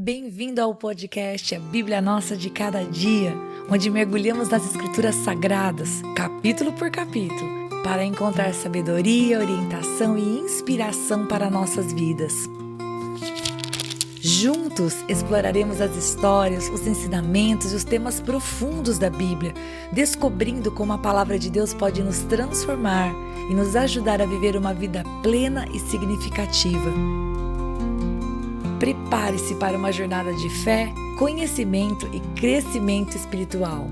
Bem-vindo ao podcast A Bíblia Nossa de Cada Dia, onde mergulhamos nas Escrituras Sagradas, capítulo por capítulo, para encontrar sabedoria, orientação e inspiração para nossas vidas. Juntos exploraremos as histórias, os ensinamentos e os temas profundos da Bíblia, descobrindo como a palavra de Deus pode nos transformar e nos ajudar a viver uma vida plena e significativa. Prepare-se para uma jornada de fé, conhecimento e crescimento espiritual.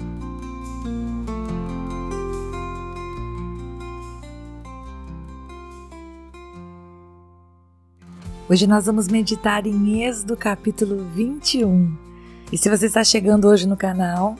Hoje nós vamos meditar em Êxodo capítulo 21. E se você está chegando hoje no canal,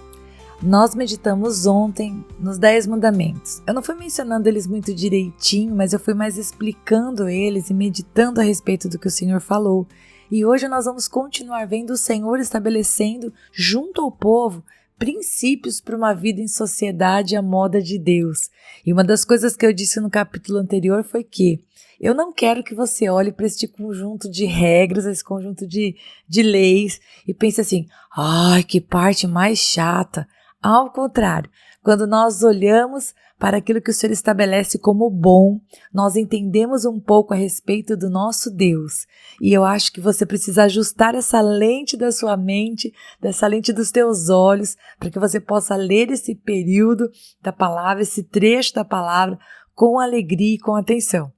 nós meditamos ontem nos 10 mandamentos. Eu não fui mencionando eles muito direitinho, mas eu fui mais explicando eles e meditando a respeito do que o Senhor falou. E hoje nós vamos continuar vendo o Senhor estabelecendo junto ao povo princípios para uma vida em sociedade à moda de Deus. E uma das coisas que eu disse no capítulo anterior foi que eu não quero que você olhe para este conjunto de regras, esse conjunto de leis e pense assim, ai, que parte mais chata. Ao contrário, quando nós olhamos para aquilo que o Senhor estabelece como bom, nós entendemos um pouco a respeito do nosso Deus. E eu acho que você precisa ajustar essa lente da sua mente, dessa lente dos teus olhos, para que você possa ler esse período da palavra, esse trecho da palavra, com alegria e com atenção.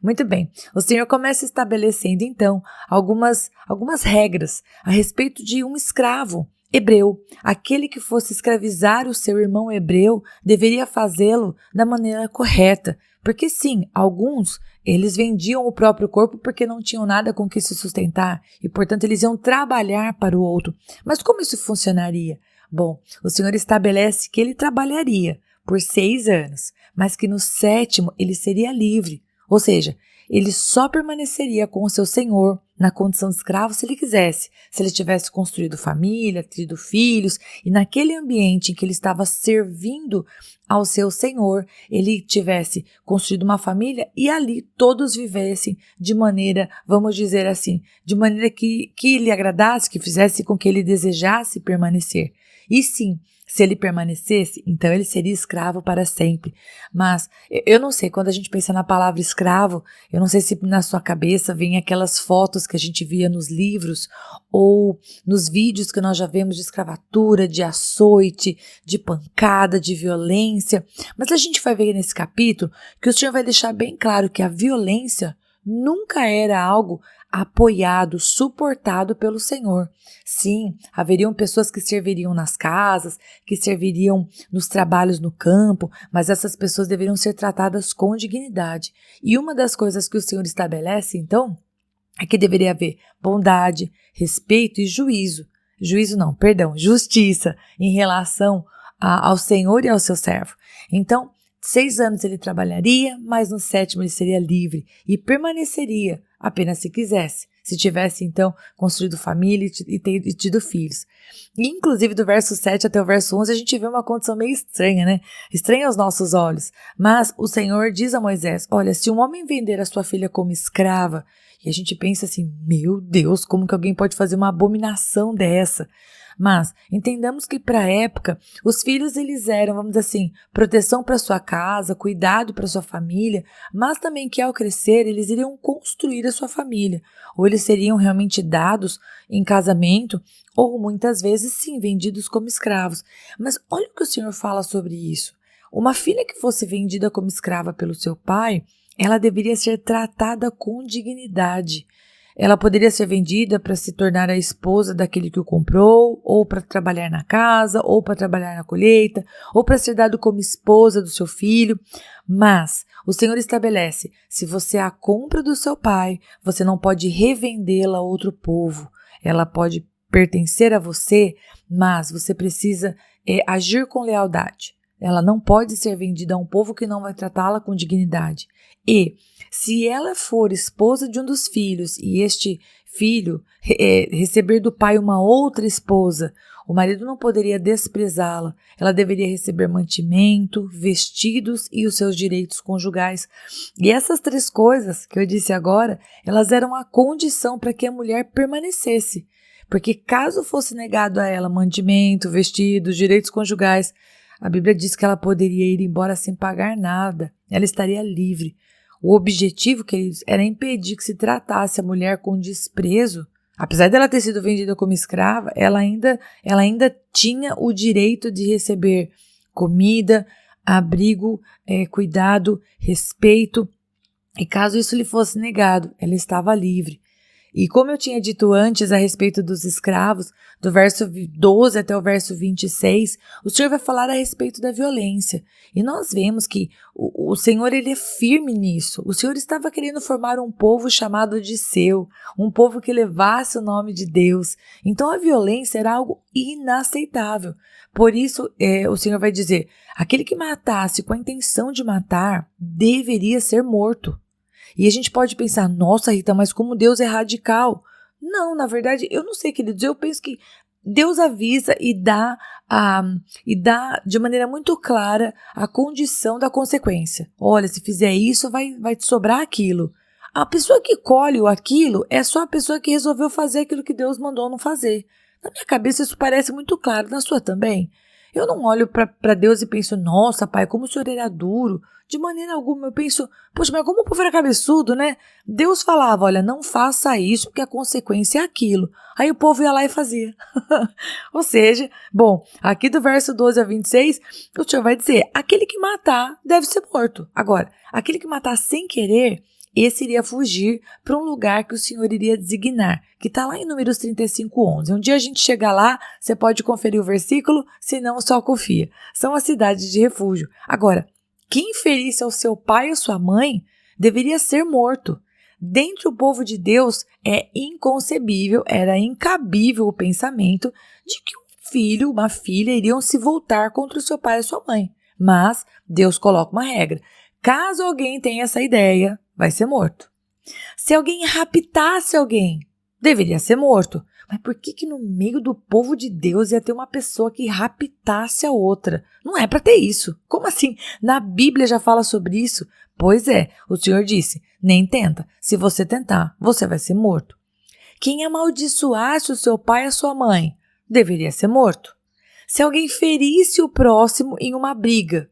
Muito bem, o Senhor começa estabelecendo então algumas regras a respeito de um escravo hebreu. Aquele que fosse escravizar o seu irmão hebreu deveria fazê-lo da maneira correta, porque sim, alguns eles vendiam o próprio corpo porque não tinham nada com que se sustentar e portanto eles iam trabalhar para o outro. Mas como isso funcionaria? Bom, o Senhor estabelece que ele trabalharia por 6 anos, mas que no 7º ele seria livre. Ou seja, ele só permaneceria com o seu senhor na condição de escravo se ele quisesse, se ele tivesse construído família, tido filhos, e naquele ambiente em que ele estava servindo ao seu senhor, ele tivesse construído uma família e ali todos vivessem de maneira, vamos dizer assim, de maneira que lhe agradasse, que fizesse com que ele desejasse permanecer. E sim, se ele permanecesse, então ele seria escravo para sempre. Mas eu não sei, quando a gente pensa na palavra escravo, eu não sei se na sua cabeça vem aquelas fotos que a gente via nos livros ou nos vídeos que nós já vemos de escravatura, de açoite, de pancada, de violência. Mas a gente vai ver nesse capítulo que o Senhor vai deixar bem claro que a violência nunca era algo apoiado, suportado pelo Senhor. Sim, haveriam pessoas que serviriam nas casas, que serviriam nos trabalhos no campo, mas essas pessoas deveriam ser tratadas com dignidade. E uma das coisas que o Senhor estabelece, então, é que deveria haver bondade, respeito e justiça em relação ao Senhor e ao seu servo. Então, 6 anos ele trabalharia, mas no 7º ele seria livre e permaneceria apenas se quisesse, se tivesse então construído família e tido filhos. E inclusive do verso 7 até o verso 11 a gente vê uma condição meio estranha, né? Estranha aos nossos olhos. Mas o Senhor diz a Moisés, olha, se um homem vender a sua filha como escrava, e a gente pensa assim, meu Deus, como que alguém pode fazer uma abominação dessa? Mas entendamos que para a época, os filhos eles eram, vamos dizer assim, proteção para sua casa, cuidado para sua família, mas também que ao crescer eles iriam construir a sua família, ou eles seriam realmente dados em casamento, ou muitas vezes sim, vendidos como escravos. Mas olha o que o Senhor fala sobre isso. Uma filha que fosse vendida como escrava pelo seu pai, ela deveria ser tratada com dignidade. Ela poderia ser vendida para se tornar a esposa daquele que o comprou, ou para trabalhar na casa, ou para trabalhar na colheita, ou para ser dado como esposa do seu filho. Mas o Senhor estabelece, se você a compra do seu pai, você não pode revendê-la a outro povo. Ela pode pertencer a você, mas você precisa agir com lealdade. Ela não pode ser vendida a um povo que não vai tratá-la com dignidade. E se ela for esposa de um dos filhos e este filho receber do pai uma outra esposa, o marido não poderia desprezá-la. Ela deveria receber mantimento, vestidos e os seus direitos conjugais. E essas 3 coisas que eu disse agora, elas eram a condição para que a mulher permanecesse. porque caso fosse negado a ela mantimento, vestidos, direitos conjugais, a Bíblia diz que ela poderia ir embora sem pagar nada, ela estaria livre. O objetivo, queridos, era impedir que se tratasse a mulher com desprezo. Apesar dela ter sido vendida como escrava, ela ainda tinha o direito de receber comida, abrigo, cuidado, respeito. E caso isso lhe fosse negado, ela estava livre. E como eu tinha dito antes a respeito dos escravos, do verso 12 até o verso 26, o Senhor vai falar a respeito da violência. E nós vemos que o Senhor ele é firme nisso. O Senhor estava querendo formar um povo chamado de seu, um povo que levasse o nome de Deus. Então a violência era algo inaceitável. Por isso o Senhor vai dizer, aquele que matasse com a intenção de matar deveria ser morto. E a gente pode pensar, nossa Rita, mas como Deus é radical. Não, na verdade, eu não sei, queridos, eu penso que Deus avisa e dá de maneira muito clara a condição da consequência. Olha, se fizer isso, vai te sobrar aquilo. A pessoa que colhe aquilo é só a pessoa que resolveu fazer aquilo que Deus mandou não fazer. Na minha cabeça isso parece muito claro, na sua também. Eu não olho para Deus e penso, nossa, pai, como o Senhor era duro. De maneira alguma, eu penso, poxa, mas como o povo era cabeçudo, né? Deus falava, olha, não faça isso, porque a consequência é aquilo. Aí o povo ia lá e fazia. Ou seja, bom, aqui do verso 12 a 26, o Senhor vai dizer, aquele que matar deve ser morto. Agora, aquele que matar sem querer, esse iria fugir para um lugar que o Senhor iria designar, que está lá em Números 35:11. Um dia a gente chega lá, você pode conferir o versículo, se não, só confia. São as cidades de refúgio. Agora, quem ferisse ao seu pai ou sua mãe deveria ser morto. Dentre o povo de Deus é inconcebível, era incabível o pensamento de que um filho, uma filha iriam se voltar contra o seu pai ou sua mãe. Mas Deus coloca uma regra. Caso alguém tenha essa ideia, vai ser morto. Se alguém raptasse alguém, deveria ser morto. Mas por que no meio do povo de Deus ia ter uma pessoa que raptasse a outra? Não é para ter isso. Como assim? Na Bíblia já fala sobre isso? Pois é, o Senhor disse, nem tenta. Se você tentar, você vai ser morto. Quem amaldiçoasse o seu pai e a sua mãe, deveria ser morto. Se alguém ferisse o próximo em uma briga,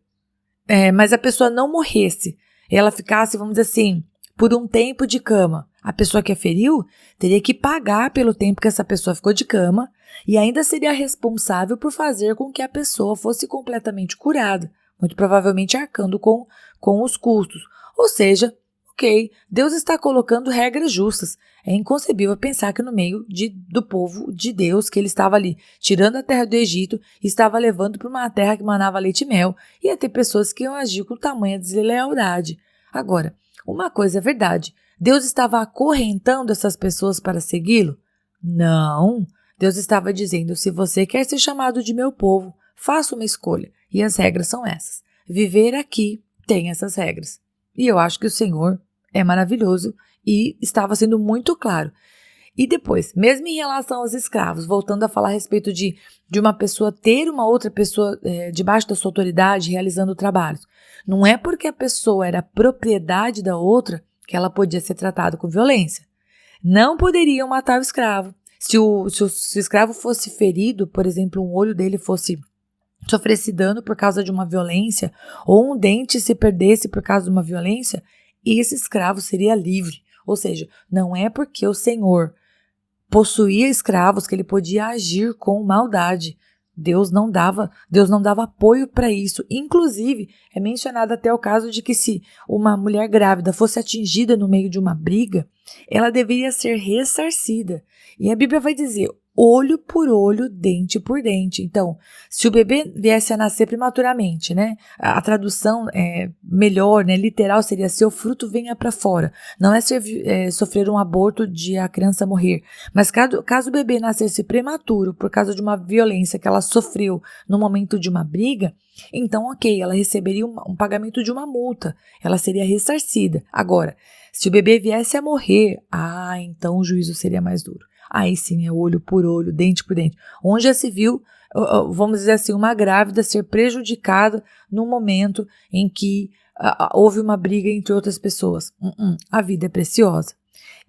mas a pessoa não morresse, ela ficasse, vamos dizer assim, por um tempo de cama, a pessoa que a feriu teria que pagar pelo tempo que essa pessoa ficou de cama e ainda seria responsável por fazer com que a pessoa fosse completamente curada, muito provavelmente arcando com os custos. Ou seja, ok, Deus está colocando regras justas. É inconcebível pensar que no meio do povo de Deus, que ele estava ali tirando a terra do Egito e estava levando para uma terra que manava leite e mel, ia ter pessoas que iam agir com tamanha deslealdade. Agora, uma coisa é verdade, Deus estava acorrentando essas pessoas para segui-lo? Não, Deus estava dizendo, se você quer ser chamado de meu povo, faça uma escolha. E as regras são essas. Viver aqui tem essas regras. E eu acho que o Senhor é maravilhoso e estava sendo muito claro. E depois, mesmo em relação aos escravos, voltando a falar a respeito de uma pessoa ter uma outra pessoa debaixo da sua autoridade realizando trabalhos, não é porque a pessoa era propriedade da outra que ela podia ser tratada com violência. Não poderiam matar o escravo. Se o escravo fosse ferido, por exemplo, um olho dele sofresse dano por causa de uma violência, ou um dente se perdesse por causa de uma violência, esse escravo seria livre. Ou seja, não é porque o Senhor possuía escravos que ele podia agir com maldade. Deus não dava apoio para isso. Inclusive, é mencionado até o caso de que se uma mulher grávida fosse atingida no meio de uma briga, ela deveria ser ressarcida. E a Bíblia vai dizer, olho por olho, dente por dente. Então, se o bebê viesse a nascer prematuramente, né? A tradução melhor, né, literal seria seu fruto venha para fora. Não é sofrer um aborto de a criança morrer. Mas caso o bebê nascesse prematuro por causa de uma violência que ela sofreu no momento de uma briga, então ok, ela receberia um pagamento de uma multa. Ela seria ressarcida. Agora, se o bebê viesse a morrer, então o juízo seria mais duro. Aí sim é olho por olho, dente por dente. Onde já se viu, vamos dizer assim, uma grávida ser prejudicada no momento em que houve uma briga entre outras pessoas. A vida é preciosa.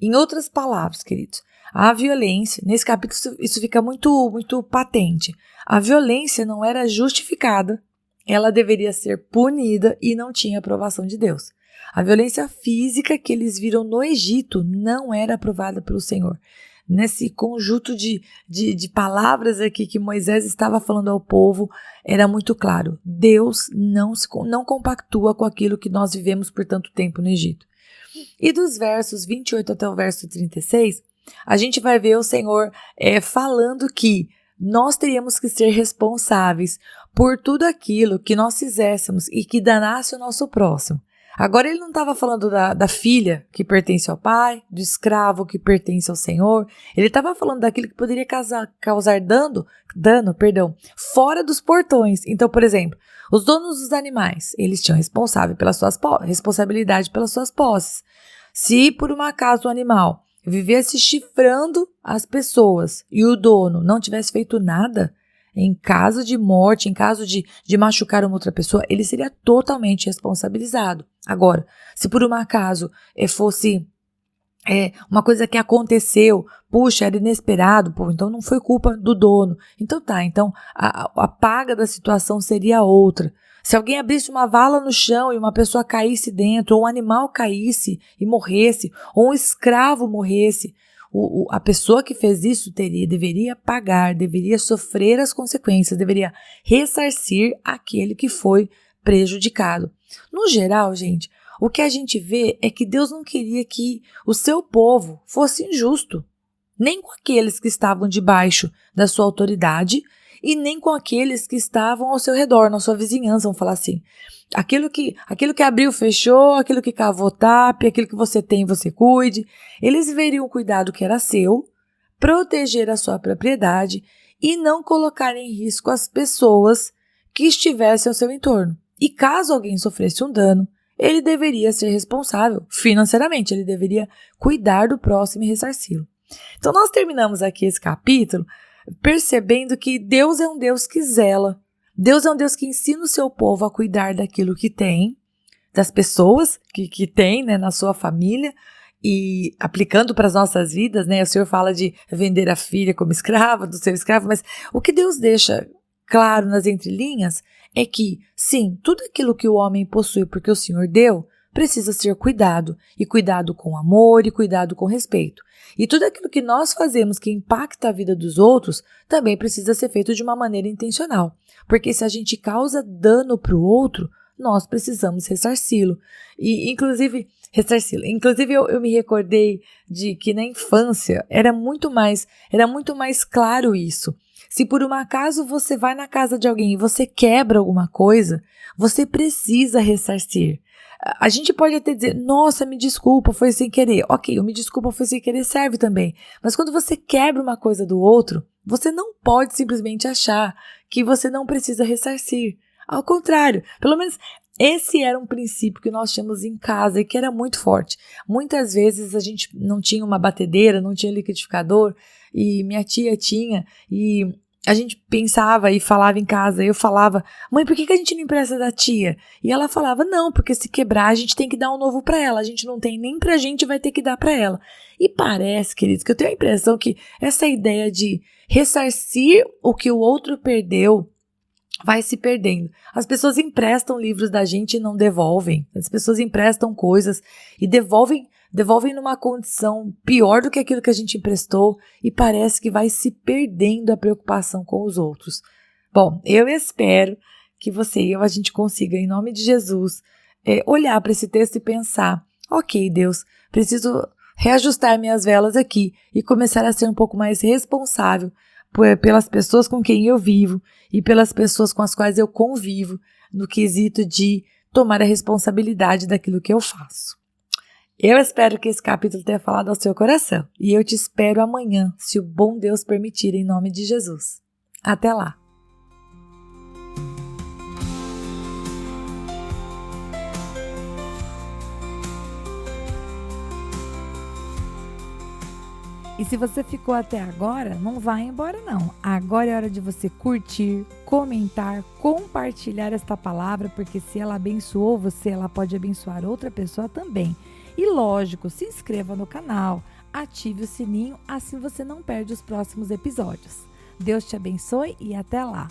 Em outras palavras, queridos, A violência, nesse capítulo isso fica muito, muito patente. A violência não era justificada, ela deveria ser punida e não tinha aprovação de Deus. A violência física que eles viram no Egito não era aprovada pelo Senhor. Nesse conjunto de palavras aqui que Moisés estava falando ao povo, era muito claro. Deus não compactua com aquilo que nós vivemos por tanto tempo no Egito. E dos versos 28 até o verso 36, a gente vai ver o Senhor falando que nós teríamos que ser responsáveis por tudo aquilo que nós fizéssemos e que danasse o nosso próximo. Agora ele não estava falando da filha que pertence ao pai, do escravo que pertence ao Senhor. Ele estava falando daquilo que poderia causar dano, fora dos portões. Então, por exemplo, os donos dos animais, eles tinham responsabilidade pelas suas posses. Se por um acaso o animal vivesse chifrando as pessoas e o dono não tivesse feito nada, em caso de morte, em caso de machucar uma outra pessoa, ele seria totalmente responsabilizado. Agora, se por um acaso fosse uma coisa que aconteceu, puxa, era inesperado, então não foi culpa do dono. Então a paga da situação seria outra. Se alguém abrisse uma vala no chão e uma pessoa caísse dentro, ou um animal caísse e morresse, ou um escravo morresse, a pessoa que fez isso deveria pagar, deveria sofrer as consequências, deveria ressarcir aquele que foi prejudicado. No geral, gente, o que a gente vê é que Deus não queria que o seu povo fosse injusto, nem com aqueles que estavam debaixo da sua autoridade e nem com aqueles que estavam ao seu redor, na sua vizinhança, vamos falar assim. Aquilo que abriu, fechou, aquilo que cavou, tape, aquilo que você tem, você cuide. Eles veriam o cuidado que era seu, proteger a sua propriedade e não colocar em risco as pessoas que estivessem ao seu entorno. E caso alguém sofresse um dano, ele deveria ser responsável financeiramente, ele deveria cuidar do próximo e ressarci-lo. Então nós terminamos aqui esse capítulo percebendo que Deus é um Deus que zela. Deus é um Deus que ensina o seu povo a cuidar daquilo que tem, das pessoas que tem, né, na sua família, e aplicando para as nossas vidas, né? O Senhor fala de vender a filha como escrava, do seu escravo, mas o que Deus deixa claro nas entrelinhas é que, sim, tudo aquilo que o homem possui porque o Senhor deu, precisa ser cuidado, e cuidado com amor e cuidado com respeito. E tudo aquilo que nós fazemos que impacta a vida dos outros também precisa ser feito de uma maneira intencional. Porque se a gente causa dano para o outro, nós precisamos ressarci-lo. E, inclusive, eu me recordei de que na infância era muito mais claro isso. Se por um acaso você vai na casa de alguém e você quebra alguma coisa, você precisa ressarcir. A gente pode até dizer, nossa, me desculpa, foi sem querer. Ok, o me desculpa, foi sem querer serve também. Mas quando você quebra uma coisa do outro, você não pode simplesmente achar que você não precisa ressarcir. Ao contrário, pelo menos esse era um princípio que nós tínhamos em casa e que era muito forte. Muitas vezes a gente não tinha uma batedeira, não tinha liquidificador, e minha tia tinha, e a gente pensava e falava em casa, eu falava, mãe, por que a gente não empresta da tia? E ela falava, não, porque se quebrar a gente tem que dar um novo para ela, a gente não tem nem pra gente, vai ter que dar para ela. E parece, queridos, que eu tenho a impressão que essa ideia de ressarcir o que o outro perdeu vai se perdendo. As pessoas emprestam livros da gente e não devolvem, as pessoas emprestam coisas e devolvem numa condição pior do que aquilo que a gente emprestou e parece que vai se perdendo a preocupação com os outros. Bom, eu espero que você e eu, a gente consiga, em nome de Jesus, olhar para esse texto e pensar, ok, Deus, preciso reajustar minhas velas aqui e começar a ser um pouco mais responsável pelas pessoas com quem eu vivo e pelas pessoas com as quais eu convivo no quesito de tomar a responsabilidade daquilo que eu faço. Eu espero que esse capítulo tenha falado ao seu coração e eu te espero amanhã, se o bom Deus permitir, em nome de Jesus. Até lá! E se você ficou até agora, não vai embora não. Agora é hora de você curtir, comentar, compartilhar esta palavra, porque se ela abençoou você, ela pode abençoar outra pessoa também. E lógico, se inscreva no canal, ative o sininho, assim você não perde os próximos episódios. Deus te abençoe e até lá!